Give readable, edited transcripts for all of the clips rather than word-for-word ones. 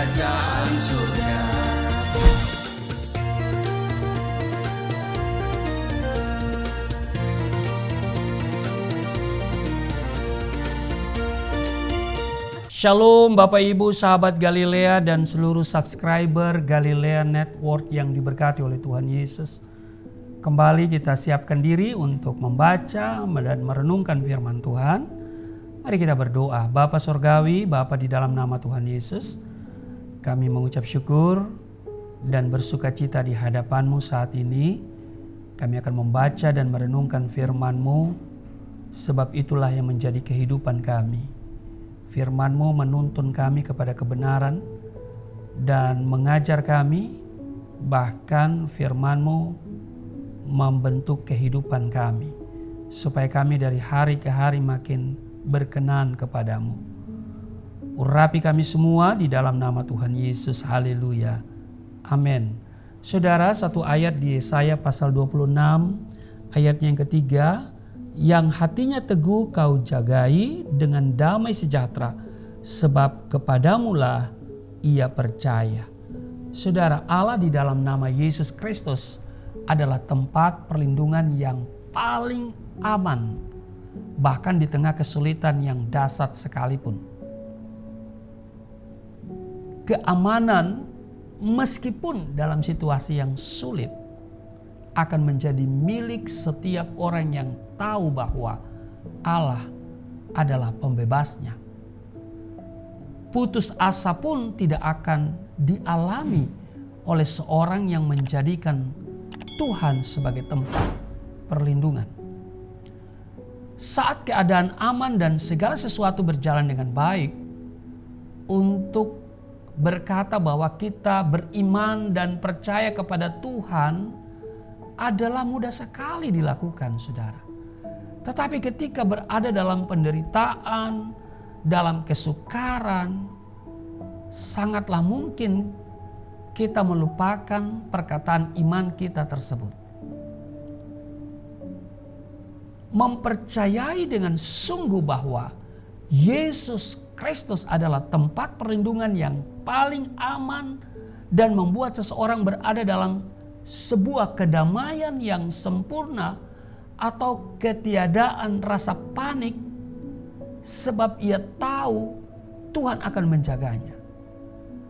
kerajaan surga. Shalom Bapak Ibu sahabat Galilea dan seluruh subscriber Galilea Network yang diberkati oleh Tuhan Yesus. Kembali kita siapkan diri untuk membaca dan merenungkan firman Tuhan. Mari kita berdoa. Bapa Surgawi, Bapa di dalam nama Tuhan Yesus, kami mengucap syukur dan bersukacita di hadapan-Mu saat ini. Kami akan membaca dan merenungkan firman-Mu, sebab itulah yang menjadi kehidupan kami. Firman-Mu menuntun kami kepada kebenaran dan mengajar kami, bahkan firman-Mu membentuk kehidupan kami, supaya kami dari hari ke hari makin berkenan kepadamu. Urapi kami semua di dalam nama Tuhan Yesus. Haleluya. Amin. Saudara, satu ayat di Yesaya pasal 26 ayatnya yang ketiga, yang hatinya teguh kau jagai dengan damai sejahtera, sebab kepadamulah ia percaya. Saudara, Allah di dalam nama Yesus Kristus adalah tempat perlindungan yang paling aman, bahkan di tengah kesulitan yang dahsyat sekalipun. Keamanan meskipun dalam situasi yang sulit akan menjadi milik setiap orang yang tahu bahwa Allah adalah pembebasnya. Putus asa pun tidak akan dialami oleh seorang yang menjadikan Tuhan sebagai tempat perlindungan. Saat keadaan aman dan segala sesuatu berjalan dengan baik, untuk berkata bahwa kita beriman dan percaya kepada Tuhan adalah mudah sekali dilakukan, saudara. Tetapi ketika berada dalam penderitaan, dalam kesukaran, sangatlah mungkin kita melupakan perkataan iman kita tersebut. Mempercayai dengan sungguh bahwa Yesus Kristus adalah tempat perlindungan yang paling aman dan membuat seseorang berada dalam sebuah kedamaian yang sempurna atau ketiadaan rasa panik, sebab ia tahu Tuhan akan menjaganya.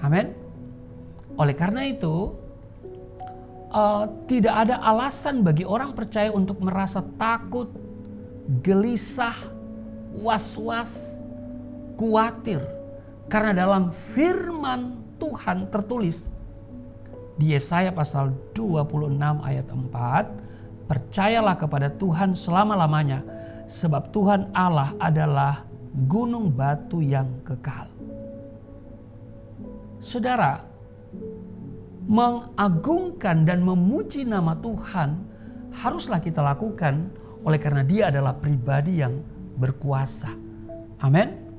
Amin. Oleh karena itu, tidak ada alasan bagi orang percaya untuk merasa takut, gelisah, was-was, khawatir, karena dalam firman Tuhan tertulis di Yesaya pasal 26 ayat 4, percayalah kepada Tuhan selama-lamanya, sebab Tuhan Allah adalah gunung batu yang kekal. Saudara, mengagungkan dan memuji nama Tuhan haruslah kita lakukan, oleh karena Dia adalah pribadi yang berkuasa. Amin.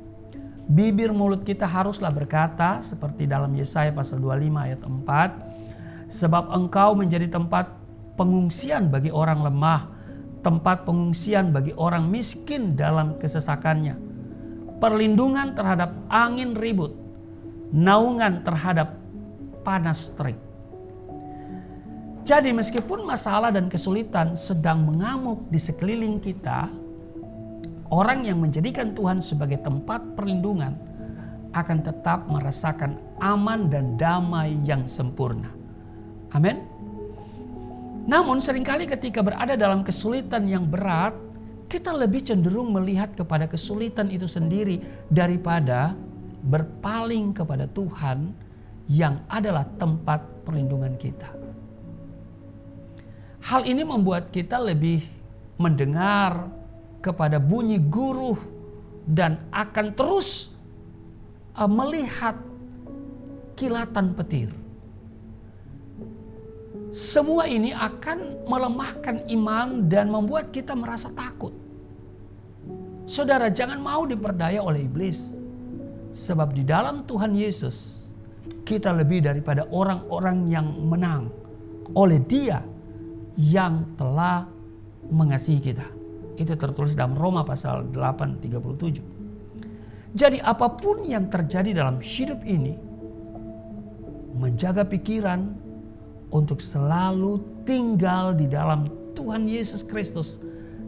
Bibir mulut kita haruslah berkata seperti dalam Yesaya pasal 25 ayat 4, sebab engkau menjadi tempat pengungsian bagi orang lemah, tempat pengungsian bagi orang miskin dalam kesesakannya, perlindungan terhadap angin ribut, naungan terhadap panas terik. Jadi meskipun masalah dan kesulitan sedang mengamuk di sekeliling kita, orang yang menjadikan Tuhan sebagai tempat perlindungan akan tetap merasakan aman dan damai yang sempurna. Amin. Namun seringkali ketika berada dalam kesulitan yang berat, kita lebih cenderung melihat kepada kesulitan itu sendiri daripada berpaling kepada Tuhan yang adalah tempat perlindungan kita. Hal ini membuat kita lebih mendengar kepada bunyi guruh dan akan terus melihat kilatan petir. Semua ini akan melemahkan iman dan membuat kita merasa takut. Saudara, jangan mau diperdaya oleh iblis. Sebab di dalam Tuhan Yesus, kita lebih daripada orang-orang yang menang oleh Dia yang telah mengasihi kita. Itu tertulis dalam Roma pasal 8:37. Jadi apapun yang terjadi dalam hidup ini, menjaga pikiran untuk selalu tinggal di dalam Tuhan Yesus Kristus,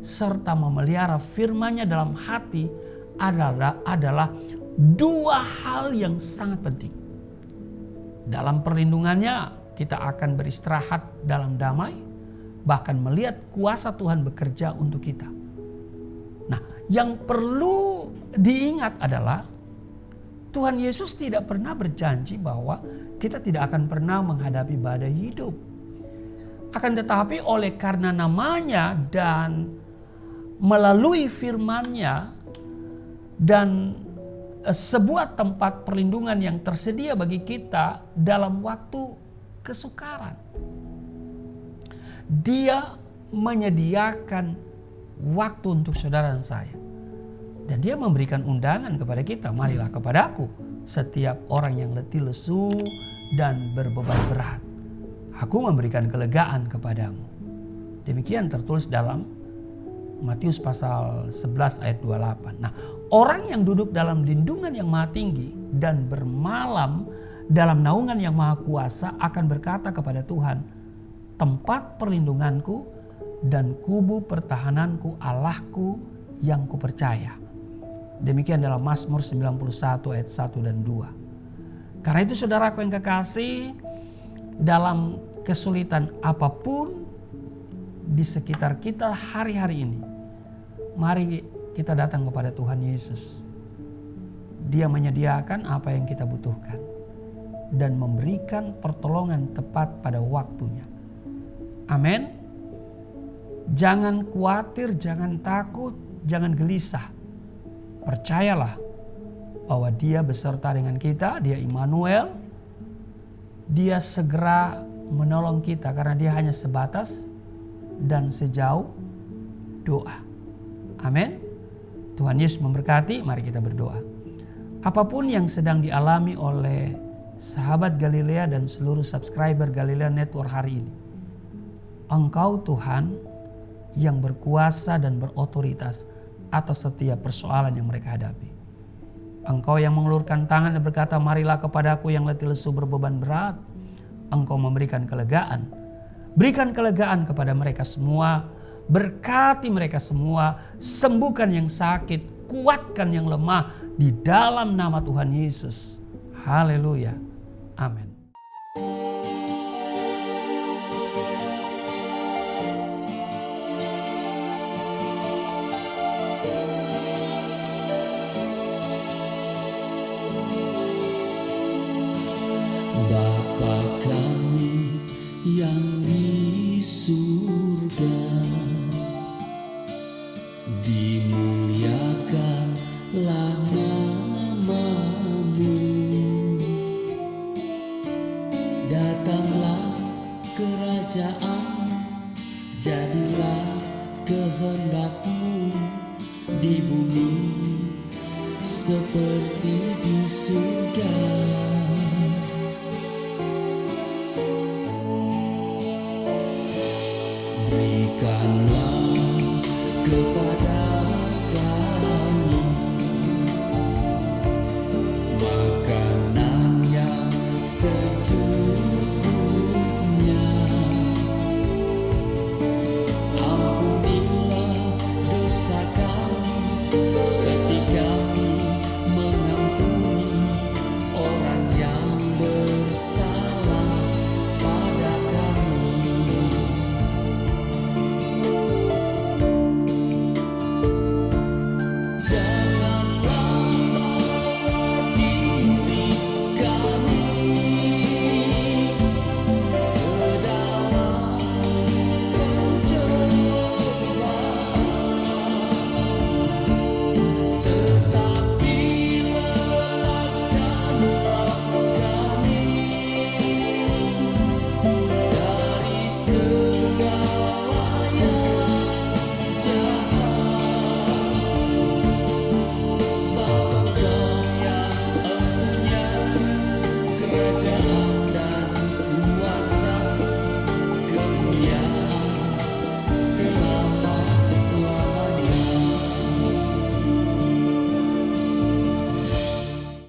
serta memelihara firman-Nya dalam hati adalah dua hal yang sangat penting. Dalam perlindungannya kita akan beristirahat dalam damai, bahkan melihat kuasa Tuhan bekerja untuk kita. Nah, yang perlu diingat adalah Tuhan Yesus tidak pernah berjanji bahwa kita tidak akan pernah menghadapi badai hidup. Akan tetapi oleh karena namanya dan melalui firman-Nya dan sebuah tempat perlindungan yang tersedia bagi kita dalam waktu kesukaran, Dia menyediakan waktu untuk saudara dan saya. Dan Dia memberikan undangan kepada kita, marilah kepadaku setiap orang yang letih lesu dan berbeban berat, aku memberikan kelegaan kepadamu. Demikian tertulis dalam Matius pasal 11 ayat 28. Nah, orang yang duduk dalam lindungan yang maha tinggi dan bermalam dalam naungan yang maha kuasa akan berkata kepada Tuhan, tempat perlindunganku dan kubu pertahananku, Allahku yang kupercaya. Demikian dalam Mazmur 91 ayat 1 dan 2. Karena itu saudaraku yang kekasih, dalam kesulitan apapun di sekitar kita hari-hari ini, mari kita datang kepada Tuhan Yesus. Dia menyediakan apa yang kita butuhkan dan memberikan pertolongan tepat pada waktunya. Amin. Jangan khawatir, jangan takut, jangan gelisah. Percayalah bahwa Dia beserta dengan kita, Dia Immanuel. Dia segera menolong kita karena Dia hanya sebatas dan sejauh doa. Amin. Tuhan Yesus memberkati, mari kita berdoa. Apapun yang sedang dialami oleh sahabat Galilea dan seluruh subscriber Galilea Network hari ini, Engkau Tuhan yang berkuasa dan berotoritas atas setiap persoalan yang mereka hadapi. Engkau yang mengulurkan tangan dan berkata, marilah kepadaku yang letih lesu berbeban berat. Engkau memberikan kelegaan. Berikan kelegaan kepada mereka semua. Berkati mereka semua. Sembuhkan yang sakit. Kuatkan yang lemah. Di dalam nama Tuhan Yesus. Haleluya. Amin. Bapa kami yang di surga, dimuliakanlah nama-Mu. Datanglah kerajaan, jadilah kehendak-Mu di bumi seperti